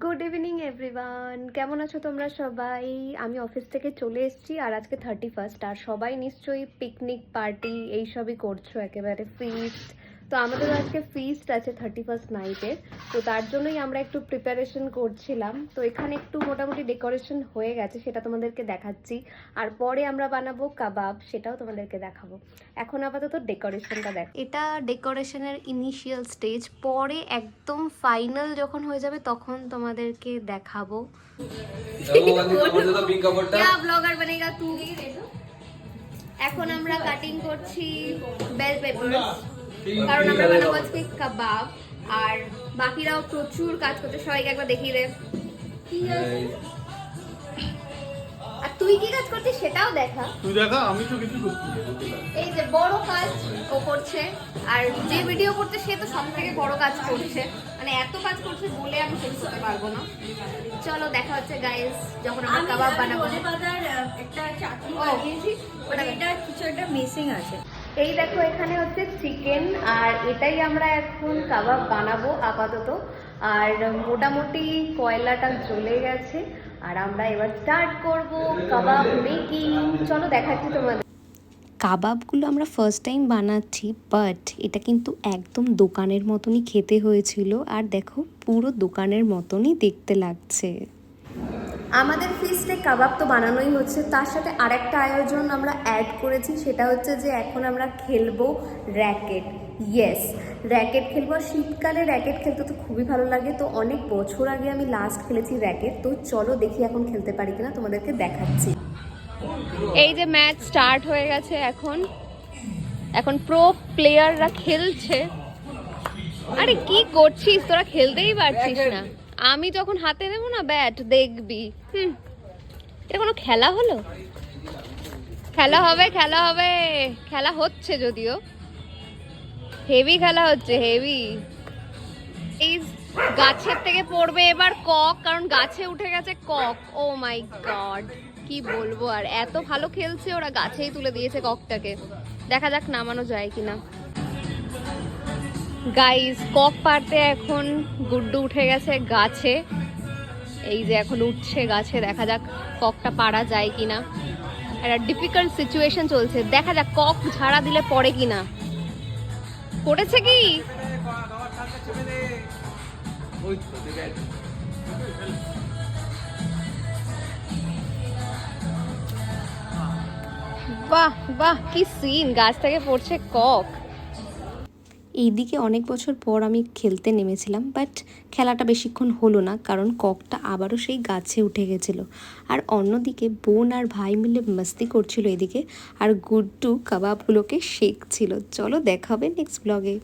Good evening everyone, কেমন আছো তোমরা সবাই? আমি অফিস থেকে চলে এসেছি আর আজকে 31st, আর সবাই নিশ্চয়ই পিকনিক পার্টি এইসবই করছো, একেবারে ফিস্ট। তো আমাদের আজকে ফিস্ট আছে 31st নাইটে, তো তার জন্যই আমরা একটু প্রিপারেশন করছিলাম। তো এখানে একটু মোটামুটি ডেকোরেশন হয়ে গেছে, সেটা তোমাদেরকে দেখাচ্ছি। আর পরে আমরা বানাবো কাবাব, সেটাও তোমাদেরকে দেখাবো। এখন আপাতত ডেকোরেশনটা দেখ। এটা ডেকোরেশনের ইনিশিয়াল স্টেজ, পরে একদম ফাইনাল যখন হয়ে যাবে তখন তোমাদেরকে দেখাবো। ব্লগার বনেগা তু। এখন আমরা কাটিং করছি বেল পেপারস, কারণ আমরা বানাবো আজকে কাবাব। আর বাকিরাও প্রচুর কাজ করতে, সবাইকে একবার দেখিয়ে দে। আর তুই কি কাজ করছিস সেটাও দেখা। তুই দেখা, আমি তো কিছু করছি। এই যে বড় কাজ ও করছে, আর যে ভিডিও করতে সে তো সব থেকে বড় কাজ করছে, মানে এত কাজ করছে বলে আমি শেষ করতে পারবো না। চলো দেখা হচ্ছে গাইস যখন আমরা কাবাব বানাবো। একটা চাটনি বানিয়েছি, ওটা কিছু একটা মিসিং আছে। এই দেখো এখানে হচ্ছে চিকেন, আর এটাই আমরা এখন কাবাব বানাবো আপাতত। আর মোটামুটি কয়লাটা জ্বলে গেছে, আর আমরা এবার স্টার্ট করব কাবাব মেকিং। চলো দেখাচ্ছি তোমাদের। কাবাবগুলো আমরা ফার্স্ট টাইম বানাচ্ছি, বাট এটা কিন্তু একদম দোকানের মতনই খেতে হয়েছিল। আর দেখো পুরো দোকানের মতনই দেখতে লাগছে। আমাদের ফিস্টে কাবাব তো বানানোই হচ্ছে, তার সাথে আরেকটা আয়োজন আমরা অ্যাড করেছি, সেটা হচ্ছে যে এখন আমরা খেলবো র্যাকেট। ইয়েস, র্যাকেট খেলবো। শীতকালে র্যাকেট খেলতে তো খুবই ভালো লাগে, তো অনেক বছর আগে আমি লাস্ট খেলেছি র্যাকেট। তো চলো দেখি এখন খেলতে পারি কিনা, তোমাদেরকে দেখাচ্ছি। এই যে ম্যাচ স্টার্ট হয়ে গেছে, এখন প্রো প্লেয়াররা খেলছে। আরে কি করছিস তোরা, খেলতেই পারছিস না। আমি যখন হাতে নেবো না ব্যাট, দেখবি। এটা কোনো খেলা হলো? খেলা হবে, খেলা হবে, খেলা হচ্ছে যদিও, হেভি খেলা হচ্ছে, হেভি। এই গাছের থেকে পড়বে এবার কক, কারণ গাছে উঠে গেছে কক। ও মাই গড, কি বলবো আর, এত ভালো খেলছে ওরা, গাছেই তুলে দিয়েছে ককটাকে। দেখা যাক নামানো যায় কিনা। গাইস, কক পারতে এখন গুড্ডু উঠে গেছে গাছে। এই যে এখন উঠছে গাছে, দেখা যাক ককটা পারা যায় কিনা। একটা ডিফিকাল্ট সিচুয়েশন চলছে, দেখা যাক কক ঝাড়া দিলে পড়ে কিনা। পড়েছে কি? বাহ বাহ, কি সিন, গাছ থেকে পড়ছে কক। এইদিকে অনেক বছর পর আমি খেলতে নেমেছিলাম, বাট খেলাটা বেশিক্ষণ হলো না, কারণ ককটা আবারও সেই গাছে উঠে গেছিল। আর অন্যদিকে বোন আর ভাই মিলে মাস্তি করছিল এদিকে, আর গুড্ডু কাবাবগুলোকে শেখছিল। চলো দেখা হবে নেক্সট ব্লগে।